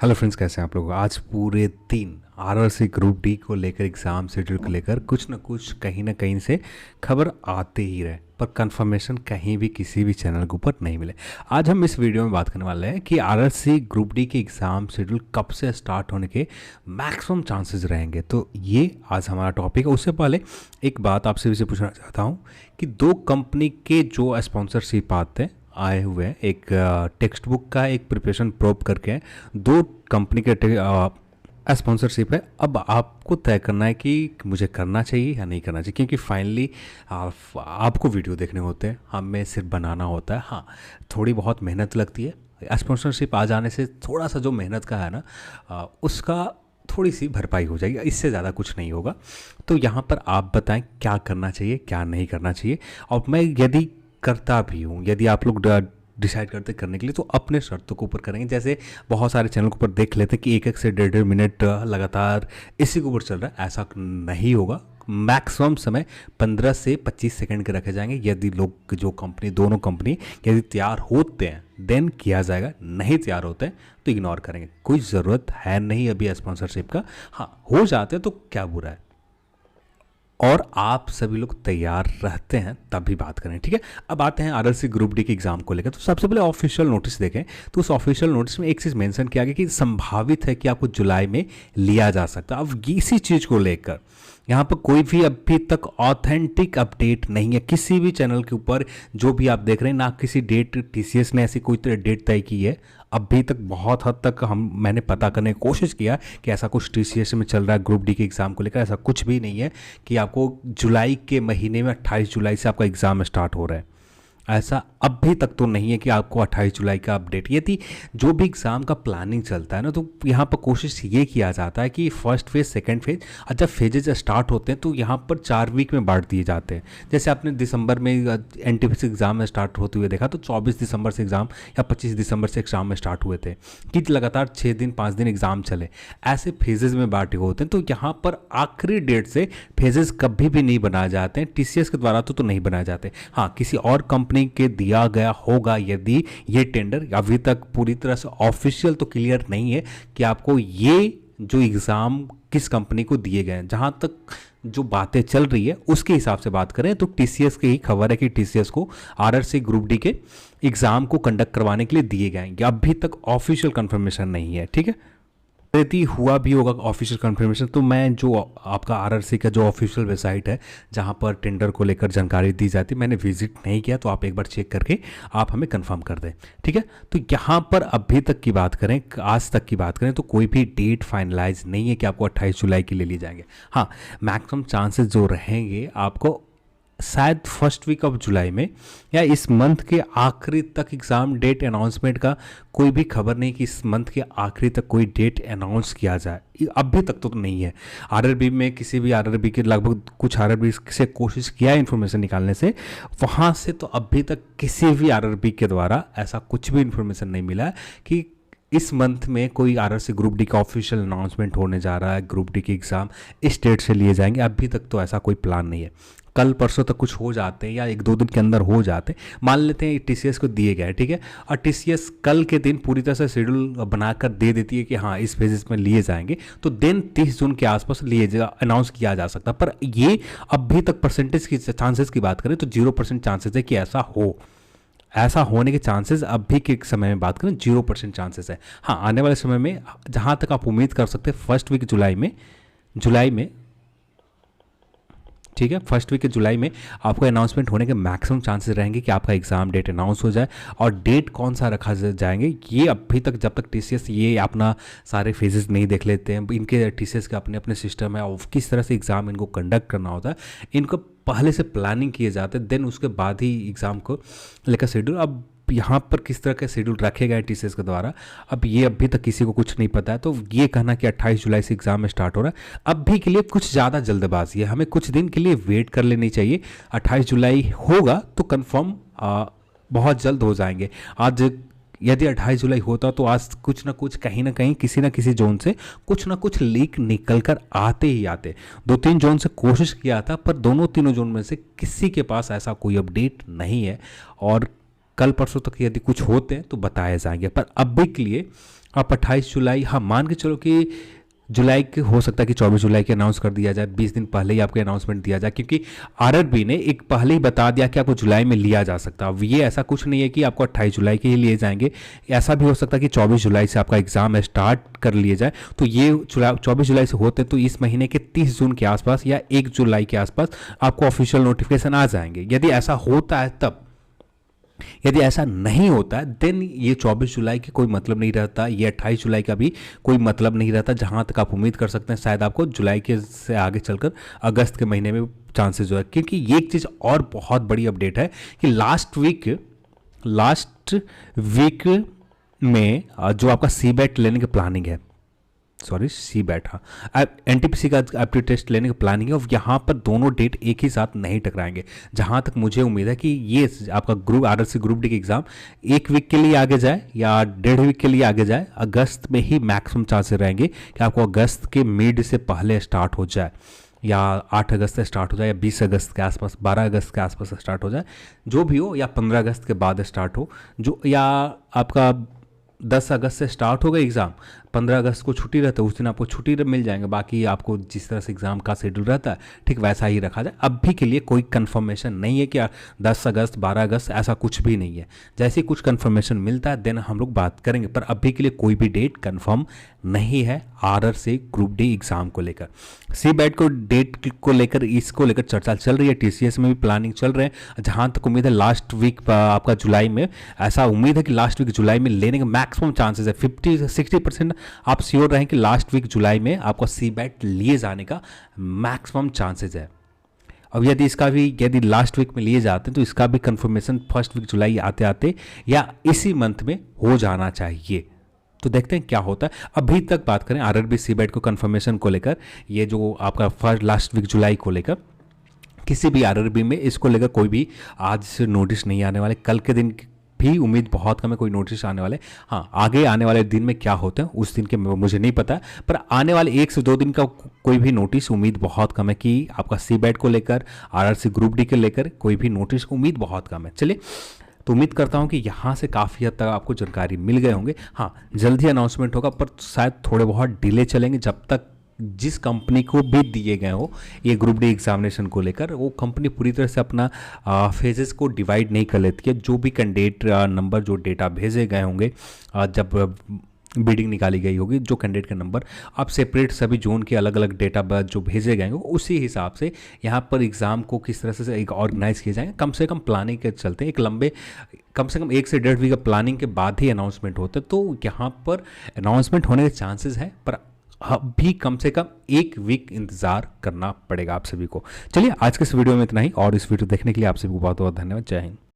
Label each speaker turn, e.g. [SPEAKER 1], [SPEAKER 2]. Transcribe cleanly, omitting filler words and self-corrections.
[SPEAKER 1] Hello friends, कैसे हैं आप लोग। आज पूरे दिन आरआरसी ग्रुप डी को लेकर, एग्ज़ाम शेड्यूल को लेकर कुछ ना कुछ कहीं ना कहीं से खबर आते ही रहे, पर कंफर्मेशन कहीं भी किसी भी चैनल के ऊपर नहीं मिले। आज हम इस वीडियो में बात करने वाले हैं कि आरआरसी ग्रुप डी के एग्ज़ाम शेड्यूल कब से स्टार्ट होने के मैक्सिमम चांसेस रहेंगे। तो ये आज हमारा टॉपिक है। उससे पहले एक बात आपसे भी से पूछना चाहता हूँ कि दो कंपनी के जो स्पॉन्सरशिप आते हैं आए हुए हैं, एक टेक्स्ट बुक का, एक प्रिपरेशन प्रोब करके है, दो कंपनी के स्पॉन्सरशिप है। अब आपको तय करना है कि मुझे करना चाहिए या नहीं करना चाहिए, क्योंकि फाइनली आपको वीडियो देखने होते हैं, हमें सिर्फ बनाना होता है। हाँ, थोड़ी बहुत मेहनत लगती है। स्पॉन्सरशिप आ जाने से थोड़ा सा जो मेहनत का है ना, उसका थोड़ी सी भरपाई हो जाएगी, इससे ज़्यादा कुछ नहीं होगा। तो यहाँ पर आप बताएं क्या करना चाहिए, क्या नहीं करना चाहिए। और मैं यदि करता भी हूँ, यदि आप लोग डिसाइड करते करने के लिए, तो अपने शर्तों के ऊपर करेंगे। जैसे बहुत सारे चैनल के ऊपर देख लेते हैं कि एक से 1.5 मिनट लगातार इसी के ऊपर चल रहा है, ऐसा नहीं होगा। मैक्सिमम समय 15 से 25 सेकंड के रखे जाएंगे। यदि लोग जो कंपनी, दोनों कंपनी यदि तैयार होते हैं देन किया जाएगा, नहीं तैयार होते हैं तो इग्नोर करेंगे। कोई ज़रूरत है नहीं अभी स्पॉन्सरशिप का। हाँ, हो जाते हैं तो क्या बुरा है, और आप सभी लोग तैयार रहते हैं तब भी बात करें, ठीक है। अब आते हैं आरआरसी ग्रुप डी के एग्जाम को लेकर। तो सबसे पहले ऑफिशियल नोटिस देखें, तो उस ऑफिशियल नोटिस में एक चीज़ मेंशन किया गया कि संभावित है कि आपको जुलाई में लिया जा सकता है। अब इसी चीज़ को लेकर यहाँ पर कोई भी अभी तक ऑथेंटिक अपडेट नहीं है किसी भी चैनल के ऊपर। जो भी आप देख रहे हैं, ना किसी डेट टीसीएस ने ऐसी कोई डेट तय की है अभी तक। बहुत हद तक मैंने पता करने की कोशिश किया कि ऐसा कुछ टीसीएस में चल रहा है ग्रुप डी के एग्ज़ाम को लेकर। ऐसा कुछ भी नहीं है कि आपको जुलाई के महीने में 28 जुलाई से आपका एग्ज़ाम स्टार्ट हो रहा है। ऐसा अभी तक तो नहीं है कि आपको 28 जुलाई का अपडेट। यदि जो भी एग्ज़ाम का प्लानिंग चलता है ना, तो यहाँ पर कोशिश ये किया जाता है कि फर्स्ट फेज, सेकंड फेज, और जब फेजेज स्टार्ट होते हैं तो यहाँ पर 4 वीक में बांट दिए जाते हैं। जैसे आपने दिसंबर में एनटीपीसी एग्ज़ाम में स्टार्ट होते हुए देखा, तो 24 दिसंबर से एग्ज़ाम या 25 दिसंबर से एग्ज़ाम में स्टार्ट हुए थे कि लगातार 6 दिन 5 दिन एग्ज़ाम चले। ऐसे फेजेज में बांटे होते हैं। तो यहाँ पर आखिरी डेट से फेजेज कभी भी नहीं बनाए जाते हैं, टीसीएस के द्वारा तो नहीं बनाए जाते। हाँ, किसी और कंपनी के दिया गया होगा यदि ये टेंडर। अभी तक पूरी तरह से ऑफिशियल तो क्लियर नहीं है कि आपको ये जो एग्ज़ाम किस कंपनी को दिए गए हैं। जहां तक जो बातें चल रही है उसके हिसाब से बात करें तो टीसीएस की ही खबर है कि टीसीएस को आरआरसी ग्रुप डी के एग्ज़ाम को कंडक्ट करवाने के लिए दिए गए हैं। अभी तक ऑफिशियल कंफर्मेशन नहीं है, ठीक है। यदि हुआ भी होगा ऑफिशियल कंफर्मेशन, तो मैं जो आपका आरआरसी का जो ऑफिशियल वेबसाइट है जहां पर टेंडर को लेकर जानकारी दी जाती है, मैंने विजिट नहीं किया, तो आप एक बार चेक करके आप हमें कंफर्म कर दें, ठीक है। तो यहाँ पर अभी तक की बात करें, आज तक की बात करें, तो कोई भी डेट फाइनलाइज नहीं है कि आपको 28 जुलाई के लिए लिए जाएंगे। हाँ, मैक्सिमम चांसेस जो रहेंगे आपको शायद फर्स्ट वीक ऑफ जुलाई में या इस मंथ के आखिरी तक एग्ज़ाम डेट अनाउंसमेंट का कोई भी खबर नहीं कि इस मंथ के आखिरी तक कोई डेट अनाउंस किया जाए। अभी तक तो नहीं है। आरआरबी में किसी भी आरआरबी के लगभग कुछ आरआरबी से कोशिश किया है इन्फॉर्मेशन निकालने से, वहाँ से तो अभी तक किसी भी आरआरबी के द्वारा ऐसा कुछ भी इन्फॉर्मेशन नहीं मिला है कि इस मंथ में कोई आरआरसी ग्रुप डी का ऑफिशियल अनाउंसमेंट होने जा रहा है, ग्रुप डी के एग्ज़ाम इस डेट से लिए जाएंगे। अभी तक तो ऐसा कोई प्लान नहीं है। कल परसों तक कुछ हो जाते हैं या 1-2 दिन के अंदर हो जाते हैं, मान लेते हैं टीसीएस को दिए गए, ठीक है, और टीसीएस कल के दिन पूरी तरह से शेड्यूल बनाकर दे देती है कि हाँ इस फेजेस में लिए जाएंगे, तो देन 30 जून के आसपास अनाउंस किया जा सकता है। पर ये अभी तक परसेंटेज की चांसेस की बात करें तो 0% चांसेस है कि ऐसा हो। ऐसा होने के चांसेस अभी के समय में बात करें 0% चांसेस है। हाँ, आने वाले समय में जहाँ तक आप उम्मीद कर सकते हैं फर्स्ट वीक जुलाई में, ठीक है, फर्स्ट वीक के जुलाई में आपको अनाउंसमेंट होने के मैक्सिमम चांसेस रहेंगे कि आपका एग्ज़ाम डेट अनाउंस हो जाए। और डेट कौन सा रखा जाएंगे ये अभी तक, जब तक टीसीएस ये अपना सारे फेजेस नहीं देख लेते हैं, इनके टीसीएस के अपने अपने सिस्टम है और किस तरह से एग्ज़ाम इनको कंडक्ट करना होता है, इनको पहले से प्लानिंग किए जाते हैं, देन उसके बाद ही एग्ज़ाम को लेकर शेड्यूल। अब यहाँ पर किस तरह का शेड्यूल रखे गए टीसीएस के द्वारा, अब ये अभी तक किसी को कुछ नहीं पता है। तो ये कहना कि 28 जुलाई से एग्ज़ाम में स्टार्ट हो रहा है, अभी के लिए कुछ ज़्यादा जल्दबाजी है। हमें कुछ दिन के लिए वेट कर लेनी चाहिए। 28 जुलाई होगा तो कंफर्म बहुत जल्द हो जाएंगे। आज यदि 28 जुलाई होता तो आज कुछ ना कुछ कहीं ना कहीं किसी ना किसी जोन से कुछ ना कुछ लीक निकल कर आते ही आते। 2-3 जोन से कोशिश किया था, पर दोनों तीनों जोन में से किसी के पास ऐसा कोई अपडेट नहीं है। और कल परसों तक यदि कुछ होते हैं तो बताए जाएंगे, पर अभी के लिए आप 28 जुलाई, हाँ मान के चलो कि जुलाई के हो सकता है कि 24 जुलाई के अनाउंस कर दिया जाए, 20 दिन पहले ही आपको अनाउंसमेंट दिया जाए, क्योंकि आरआरबी ने एक पहले ही बता दिया कि आपको जुलाई में लिया जा सकता है। अब ये ऐसा कुछ नहीं है कि आपको 28 जुलाई के ही लिए जाएंगे, ऐसा भी हो सकता है कि 24 जुलाई से आपका एग्जाम स्टार्ट कर लिए जाए। तो ये 24 जुलाई से होते तो इस महीने के 30 जून के आसपास या 1 जुलाई के आसपास आपको ऑफिशियल नोटिफिकेशन आ जाएंगे, यदि ऐसा होता है तब। यदि ऐसा नहीं होता है देन ये 24 जुलाई की कोई मतलब नहीं रहता, ये 28 जुलाई का भी कोई मतलब नहीं रहता। जहां तक आप उम्मीद कर सकते हैं शायद आपको जुलाई के से आगे चलकर अगस्त के महीने में चांसेस जो है, क्योंकि ये एक चीज़ और बहुत बड़ी अपडेट है कि लास्ट वीक में जो आपका सी बैट लेने की प्लानिंग है, सॉरी सी बैट, हाँ एनटीपीसी का एप्टीट्यूड टेस्ट लेने की प्लानिंग है, और यहाँ पर दोनों डेट एक ही साथ नहीं टकराएंगे। जहाँ तक मुझे उम्मीद है कि ये आपका ग्रुप आरआरसी ग्रुप डी की एग्ज़ाम 1 वीक के लिए आगे जाए या 1.5 वीक के लिए आगे जाए, अगस्त में ही मैक्सिमम चांसेस रहेंगे कि आपको अगस्त के मिड से पहले स्टार्ट हो जाए, या 8 अगस्त से स्टार्ट हो जाए, या 20 अगस्त के आसपास, 12 अगस्त के आसपास स्टार्ट हो जाए, जो भी हो, या 15 अगस्त के बाद स्टार्ट हो, जो या आपका 10 अगस्त से स्टार्ट होगा एग्ज़ाम, 15 अगस्त को छुट्टी रहता है, उस दिन आपको छुट्टी मिल जाएंगे। बाकी आपको जिस तरह से एग्ज़ाम का शेड्यूल रहता है ठीक वैसा ही रखा जाए। अभी के लिए कोई कंफर्मेशन नहीं है कि 10 अगस्त 12 अगस्त ऐसा कुछ भी नहीं है। जैसे ही कुछ कंफर्मेशन मिलता है देन हम लोग बात करेंगे, पर अभी के लिए कोई भी डेट कंफर्म नहीं है आरआरसी ग्रुप डी एग्ज़ाम को लेकर। सी बैट को डेट को लेकर, इसको लेकर चर्चा चल रही है, टीसीएस में भी प्लानिंग चल रहे हैं। जहाँ तक उम्मीद है लास्ट वीक आपका जुलाई में, ऐसा उम्मीद है कि लास्ट वीक जुलाई में लेने के मैक्सिमम चांसेस है, 50-60% आप श्योर रहें कि लास्ट वीक जुलाई में आपको सी बैट लिए जाने का मैक्सिमम चांसेस है। अब यदि लास्ट वीक में लिए जाते हैं तो इसका भी कंफर्मेशन फर्स्ट वीक जुलाई आते आते या इसी मंथ में हो जाना चाहिए। तो देखते हैं क्या होता है। अभी तक बात करें आरआरबी सी बैट को कंफर्मेशन को लेकर, ये जो आपका फर्स्ट लास्ट वीक जुलाई को लेकर किसी भी आरआरबी में इसको लेकर कोई भी आज नोटिस नहीं आने वाले। कल के दिन भी उम्मीद बहुत कम है कोई नोटिस आने वाले। हाँ, आगे आने वाले दिन में क्या होते हैं उस दिन के मुझे नहीं पता, पर आने वाले 1 से 2 दिन का कोई भी नोटिस उम्मीद बहुत कम है कि आपका सी बैट को लेकर, आरआरसी ग्रुप डी को लेकर कोई भी नोटिस की उम्मीद बहुत कम है। चलिए, तो उम्मीद करता हूं कि यहाँ से काफ़ी हद तक आपको जानकारी मिल गए होंगे। हाँ, जल्द ही अनाउंसमेंट होगा, पर शायद थोड़े बहुत डिले चलेंगे, जब तक जिस कंपनी को भी दिए गए हो ये ग्रुप डी एग्जामिनेशन को लेकर, वो कंपनी पूरी तरह से अपना फेजेस को डिवाइड नहीं कर लेती है। जो भी कैंडिडेट नंबर, जो डेटा भेजे गए होंगे, जब बिडिंग निकाली गई होगी, जो कैंडिडेट का नंबर आप सेपरेट सभी जोन के अलग अलग डेटा जो भेजे गए होंगे, उसी हिसाब से यहाँ पर एग्ज़ाम को किस तरह से एक ऑर्गेनाइज किए जाएंगे। कम से कम प्लानिंग के चलते एक लंबे, कम से कम 1 से 1.5 वीक का प्लानिंग के बाद ही अनाउंसमेंट होता है। तो यहाँ पर अनाउंसमेंट होने के चांसेस हैं, पर अभी कम से कम 1 वीक इंतज़ार करना पड़ेगा आप सभी को। चलिए, आज के इस वीडियो में इतना ही, और इस वीडियो देखने के लिए आप सभी को बहुत बहुत धन्यवाद। जय हिंद।